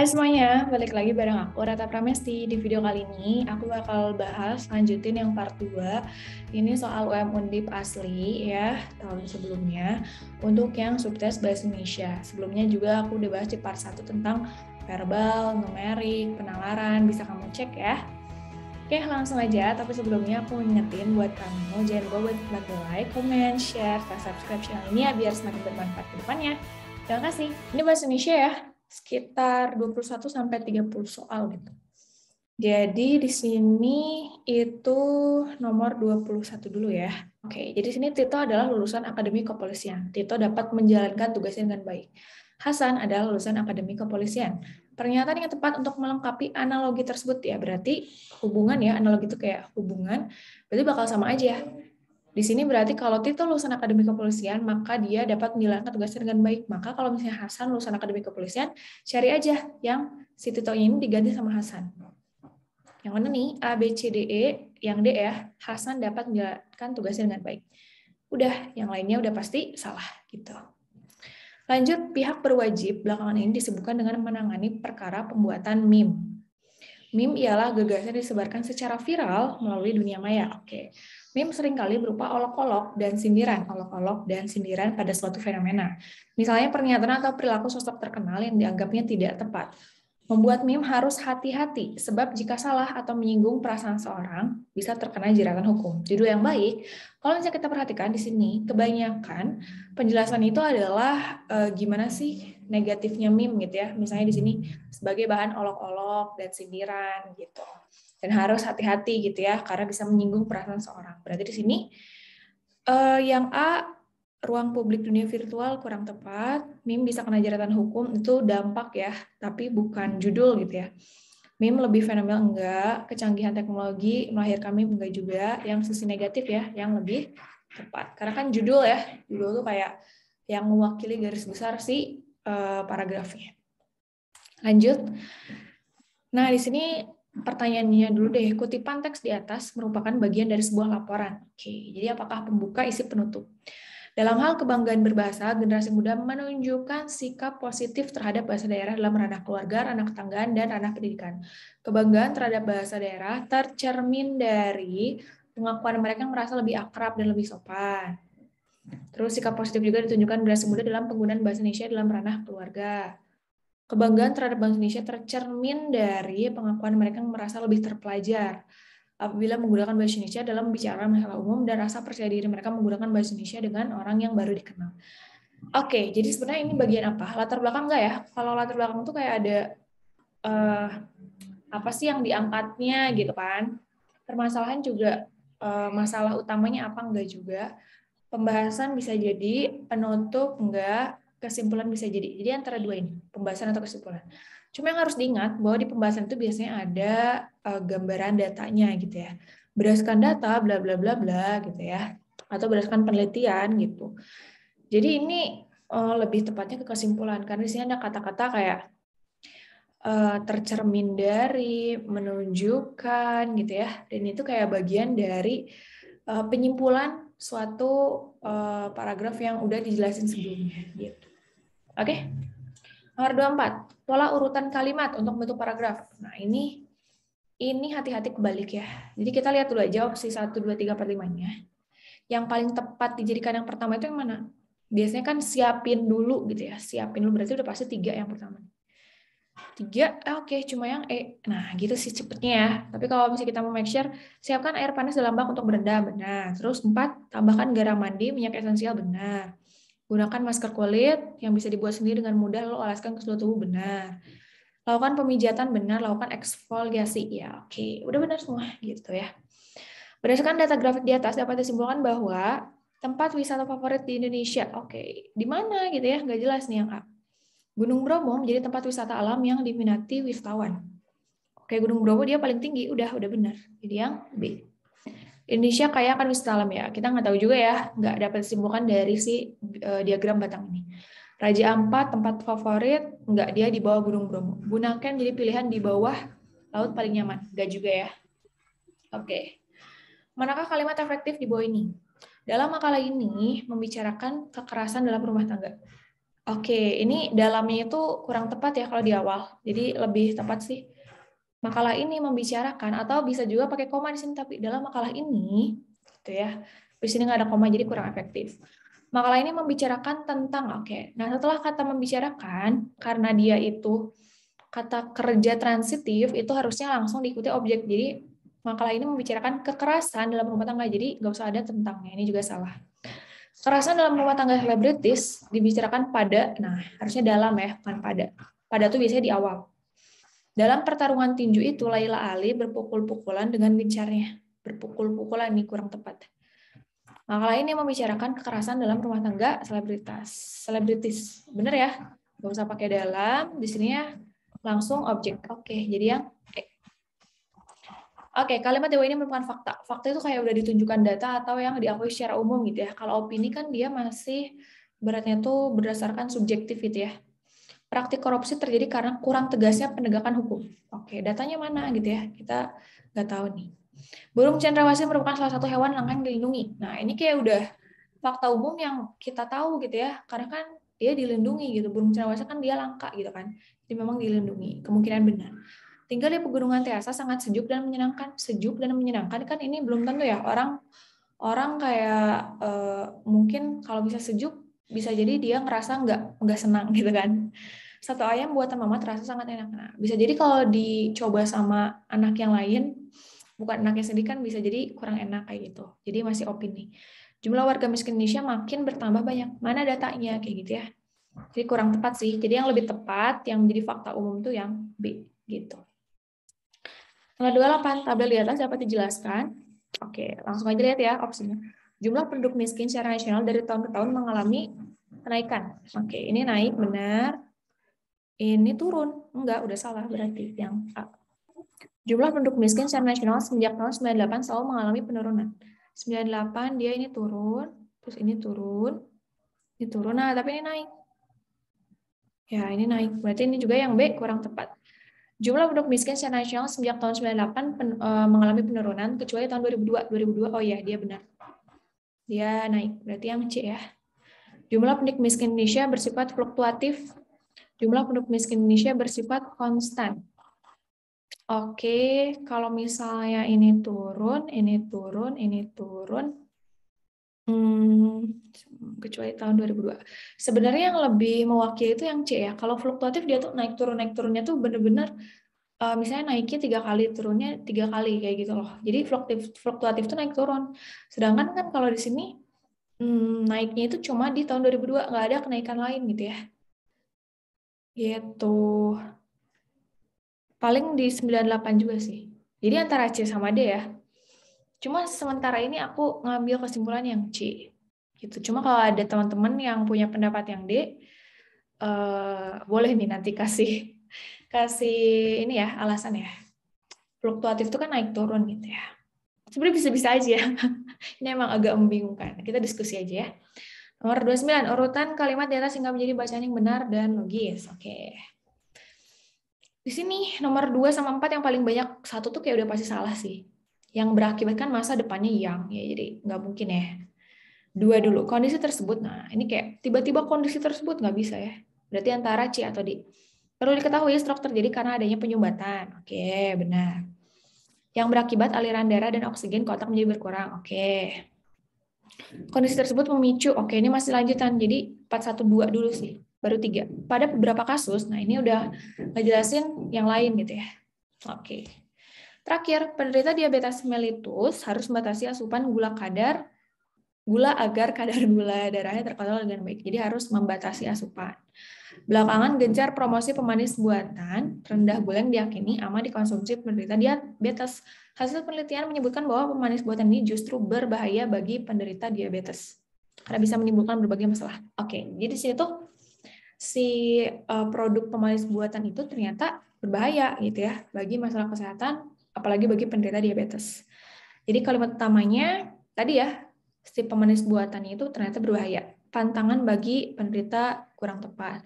Hai semuanya, balik lagi bareng aku Rata Pramesti. Di video kali ini aku bakal bahas lanjutin yang part 2. Ini soal UM Undip asli ya, tahun sebelumnya untuk yang subtes bahasa Indonesia. Sebelumnya juga aku udah bahas di part 1 tentang verbal, numerik, penalaran, bisa kamu cek ya. Oke, langsung aja. Tapi sebelumnya aku ingetin buat kamu, jangan lupa buat bantu like, comment, share, dan subscribe channel ini ya biar semakin bermanfaat ke depannya. Terima kasih. Ini bahasa Indonesia ya, sekitar 21 sampai 30 soal gitu. Jadi di sini itu nomor 21 dulu ya. Oke, jadi sini Tito adalah lulusan Akademi Kepolisian. Tito dapat menjalankan tugasnya dengan baik. Hasan adalah lulusan Akademi Kepolisian. Pernyataan yang tepat untuk melengkapi analogi tersebut ya, berarti hubungan ya, analogi itu kayak hubungan, berarti bakal sama aja. Di sini berarti kalau Tito lulusan Akademi Kepolisian, maka dia dapat menjalankan tugasnya dengan baik. Maka kalau misalnya Hasan lulusan Akademi Kepolisian, cari aja yang si Tito ini diganti sama Hasan. Yang mana nih? A, B, C, D, E. Yang D ya, Hasan dapat menjalankan tugasnya dengan baik. Udah, yang lainnya udah pasti salah gitu. Lanjut, pihak berwajib belakangan ini disebutkan dengan menangani perkara pembuatan meme. Meme ialah gagasan yang disebarkan secara viral melalui dunia maya. Oke. Meme seringkali berupa olok-olok dan sindiran. Olok-olok dan sindiran pada suatu fenomena. Misalnya pernyataan atau perilaku sosok terkenal yang dianggapnya tidak tepat. Membuat meme harus hati-hati, sebab jika salah atau menyinggung perasaan seorang, bisa terkena jeratan hukum. Judul yang baik, kalau misalnya kita perhatikan di sini, kebanyakan penjelasan itu adalah gimana sih negatifnya meme gitu ya. Misalnya di sini sebagai bahan olok-olok dan sindiran gitu. Dan harus hati-hati gitu ya, karena bisa menyinggung perasaan seorang. Berarti di sini yang A, ruang publik dunia virtual kurang tepat, meme bisa kena jeratan hukum, itu dampak ya, tapi bukan judul gitu ya. Meme lebih fenomenal enggak, kecanggihan teknologi melahirkan meme enggak juga, yang sisi negatif ya, yang lebih tepat. Karena kan judul ya, judul tuh kayak yang mewakili garis besar si paragrafnya. Lanjut. Nah, di sini pertanyaannya dulu deh, kutipan teks di atas merupakan bagian dari sebuah laporan. Oke, jadi apakah pembuka, isi, penutup? Dalam hal kebanggaan berbahasa, generasi muda menunjukkan sikap positif terhadap bahasa daerah dalam ranah keluarga, ranah ketanggaan, dan ranah pendidikan. Kebanggaan terhadap bahasa daerah tercermin dari pengakuan mereka yang merasa lebih akrab dan lebih sopan. Terus sikap positif juga ditunjukkan generasi muda dalam penggunaan bahasa Indonesia dalam ranah keluarga. Kebanggaan terhadap bahasa Indonesia tercermin dari pengakuan mereka yang merasa lebih terpelajar apabila menggunakan bahasa Indonesia dalam bicara masalah umum dan rasa percaya diri mereka menggunakan bahasa Indonesia dengan orang yang baru dikenal. Oke, jadi sebenarnya ini bagian apa? Latar belakang enggak ya? Kalau latar belakang itu kayak ada apa sih yang diangkatnya gitu kan? Permasalahan juga masalah utamanya apa enggak juga? Pembahasan bisa jadi, penutup enggak, kesimpulan bisa jadi. Jadi antara dua ini, pembahasan atau kesimpulan. Cuma yang harus diingat bahwa di pembahasan itu biasanya ada gambaran datanya gitu ya. Berdasarkan data bla bla bla bla gitu ya. Atau berdasarkan penelitian gitu. Jadi ini lebih tepatnya ke kesimpulan karena di sini ada kata-kata kayak tercermin dari, menunjukkan gitu ya. Dan itu kayak bagian dari penyimpulan suatu paragraf yang udah dijelasin sebelumnya gitu. Oke. Nomor 24, pola urutan kalimat untuk bentuk paragraf. Nah, ini hati-hati kebalik ya. Jadi kita lihat dulu aja opsi 1 2 3 4 5-nya. Yang paling tepat dijadikan yang pertama itu yang mana? Biasanya kan siapin dulu gitu ya. Siapin dulu berarti udah pasti 3 yang pertama. 3, oke, cuma yang E. Nah, gitu sih cepetnya ya. Tapi kalau misalnya kita mau make sure, siapkan air panas dalam bak untuk berendam, benar. Terus 4, tambahkan garam mandi, minyak esensial, benar. Gunakan masker kulit yang bisa dibuat sendiri dengan mudah, lalu oleskan ke seluruh tubuh, benar. Lakukan pemijatan, benar. Lakukan eksfoliasi, ya oke. Udah benar semua, gitu ya. Berdasarkan data grafik di atas, dapat disimpulkan bahwa tempat wisata favorit di Indonesia, oke, di mana gitu ya, nggak jelas nih yang A. Gunung Bromo menjadi tempat wisata alam yang diminati wisatawan. Oke, Gunung Bromo dia paling tinggi, udah benar. Jadi yang B. Indonesia kaya akan wisata alam ya. Kita nggak tahu juga ya, nggak dapat disimpulkan dari si diagram batang ini. Raja Ampat tempat favorit, nggak, dia di bawah Gunung Bromo. Gunakan jadi pilihan di bawah laut paling nyaman, nggak juga ya. Oke. Manakah kalimat efektif di bawah ini? Dalam makalah ini membicarakan kekerasan dalam rumah tangga. Oke, ini dalamnya itu kurang tepat ya kalau di awal. Jadi lebih tepat sih. Makalah ini membicarakan, atau bisa juga pakai koma di sini, tapi dalam makalah ini, gitu ya. Di sini nggak ada koma, jadi kurang efektif. Makalah ini membicarakan tentang, oke. Nah, setelah kata membicarakan, karena dia itu kata kerja transitif, itu harusnya langsung diikuti objek. Jadi, makalah ini membicarakan kekerasan dalam rumah tangga, jadi nggak usah ada tentangnya. Ini juga salah. Kekerasan dalam rumah tangga selebritis dibicarakan pada, nah harusnya dalam ya, bukan pada. Pada tuh biasanya di awal. Dalam pertarungan tinju itu, Laila Ali berpukul-pukulan dengan gencarnya. Berpukul-pukulan nih kurang tepat. Makalah ini membicarakan kekerasan dalam rumah tangga selebritis. Bener ya? Gak usah pakai dalam. Di sini ya langsung objek. Oke, jadi yang Oke, kalimat dewa ini merupakan fakta. Fakta itu kayak udah ditunjukkan data atau yang diakui secara umum gitu ya. Kalau opini kan dia masih beratnya tuh berdasarkan subjektif gitu ya. Praktik korupsi terjadi karena kurang tegasnya penegakan hukum. Oke, datanya mana gitu ya? Kita nggak tahu nih. Burung cendrawasih merupakan salah satu hewan langka yang dilindungi. Nah, ini kayak udah fakta umum yang kita tahu gitu ya. Karena kan dia dilindungi gitu. Burung cendrawasih kan dia langka gitu kan. Jadi memang dilindungi. Kemungkinan benar. Tinggal di pegunungan Teasa sangat sejuk dan menyenangkan. Sejuk dan menyenangkan kan ini belum tentu ya. Orang kayak mungkin kalau bisa sejuk bisa jadi dia ngerasa nggak senang gitu kan. Satu ayam buatan mama terasa sangat enak. Nah, bisa jadi kalau dicoba sama anak yang lain, bukan anak yang sedih kan bisa jadi kurang enak kayak gitu. Jadi masih opini. Jumlah warga miskin Indonesia makin bertambah banyak. Mana datanya kayak gitu ya. Jadi kurang tepat sih. Jadi yang lebih tepat yang menjadi fakta umum tuh yang B gitu. Nomor 28, tabel di atas dapat dijelaskan. Oke, langsung aja lihat ya opsinya. Jumlah penduduk miskin secara nasional dari tahun ke tahun mengalami kenaikan. Oke, ini naik benar. Ini turun. Enggak, udah salah berarti yang A. Jumlah penduduk miskin secara nasional sejak tahun 98 selalu mengalami penurunan. 98 dia ini turun, terus ini turun. Ini turun, nah tapi ini naik. Ya, ini naik. Berarti ini juga yang B kurang tepat. Jumlah penduduk miskin secara nasional sejak tahun 98 mengalami penurunan, kecuali tahun 2002. 2002, oh iya, dia benar. Dia naik, berarti yang C ya. Jumlah penduduk miskin Indonesia bersifat fluktuatif. Jumlah penduduk miskin Indonesia bersifat konstan. Oke, kalau misalnya ini turun, ini turun, ini turun, kecuali tahun 2002. Sebenarnya yang lebih mewakili itu yang C ya. Kalau fluktuatif dia tuh naik turunnya tuh bener-bener misalnya naiknya 3 kali, turunnya 3 kali kayak gitu loh. Jadi fluktuatif tuh naik turun. Sedangkan kan kalau di sini naiknya itu cuma di tahun 2002, nggak ada kenaikan lain gitu ya. Gitu. Paling di 98 juga sih. Jadi antara C sama D ya. Cuma sementara ini aku ngambil kesimpulan yang C. Gitu. Cuma kalau ada teman-teman yang punya pendapat yang D, boleh nih nanti kasih ini ya alasan ya. Fluktuatif itu kan naik turun gitu ya. Sebenarnya bisa-bisa aja ya. Ini emang agak membingungkan. Kita diskusi aja ya. Nomor 29, urutan kalimat di atas hingga menjadi bacaan yang benar dan logis. Oke. Di sini nomor 2 sama 4 yang paling banyak, satu tuh kayak udah pasti salah sih. Yang berakibatkan masa depannya yang, ya jadi nggak mungkin ya. 2 dulu, kondisi tersebut. Nah, ini kayak tiba-tiba kondisi tersebut nggak bisa ya. Berarti antara C atau D. Perlu diketahui stroke terjadi karena adanya penyumbatan. Oke, benar. Yang berakibat aliran darah dan oksigen ke otak menjadi berkurang. Oke. Kondisi tersebut memicu. Oke, ini masih lanjutan. Jadi 412 dulu sih. Baru 3. Pada beberapa kasus, nah ini udah ngejelasin yang lain gitu ya. Oke. Terakhir, penderita diabetes mellitus harus membatasi asupan gula agar kadar gula darahnya terkontrol dengan baik. Jadi harus membatasi asupan. Belakangan gencar promosi pemanis buatan rendah gula yang diyakini aman dikonsumsi penderita diabetes. Hasil penelitian menyebutkan bahwa pemanis buatan ini justru berbahaya bagi penderita diabetes karena bisa menimbulkan berbagai masalah. Oke, jadi di sini tuh si produk pemanis buatan itu ternyata berbahaya gitu ya bagi masalah kesehatan, apalagi bagi penderita diabetes. Jadi kalimat utamanya tadi ya, si pemanis buatan itu ternyata berbahaya. Pantangan bagi penderita kurang tepat.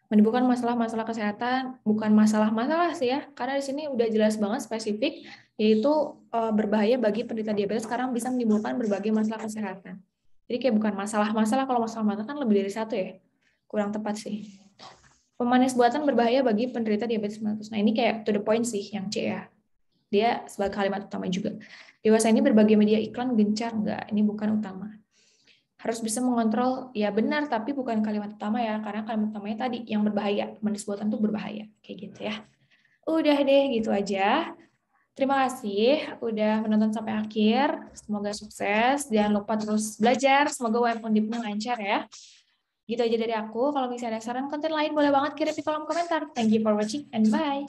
Menimbulkan masalah-masalah kesehatan, bukan masalah-masalah sih ya, karena di sini udah jelas banget spesifik, yaitu berbahaya bagi penderita diabetes karena bisa menimbulkan berbagai masalah kesehatan. Jadi kayak bukan masalah-masalah, kalau masalah-masalah kan lebih dari satu ya. kurang tepat sih. Pemanis buatan berbahaya bagi penderita diabetes mellitus. Nah, ini kayak to the point sih yang C ya. Dia sebagai kalimat utama juga. Dewasa ini berbagai media iklan gencar, enggak, ini bukan utama. Harus bisa mengontrol, ya benar, tapi bukan kalimat utama ya, karena kalimat utamanya tadi, yang berbahaya. Pemanis buatan tuh berbahaya, kayak gitu ya. Udah deh, gitu aja. Terima kasih udah menonton sampai akhir. Semoga sukses. Jangan lupa terus belajar. Semoga UM Undipnya lancar ya. Gitu aja dari aku. Kalau misalnya ada saran konten lain, boleh banget kirim di kolom komentar. Thank you for watching and bye.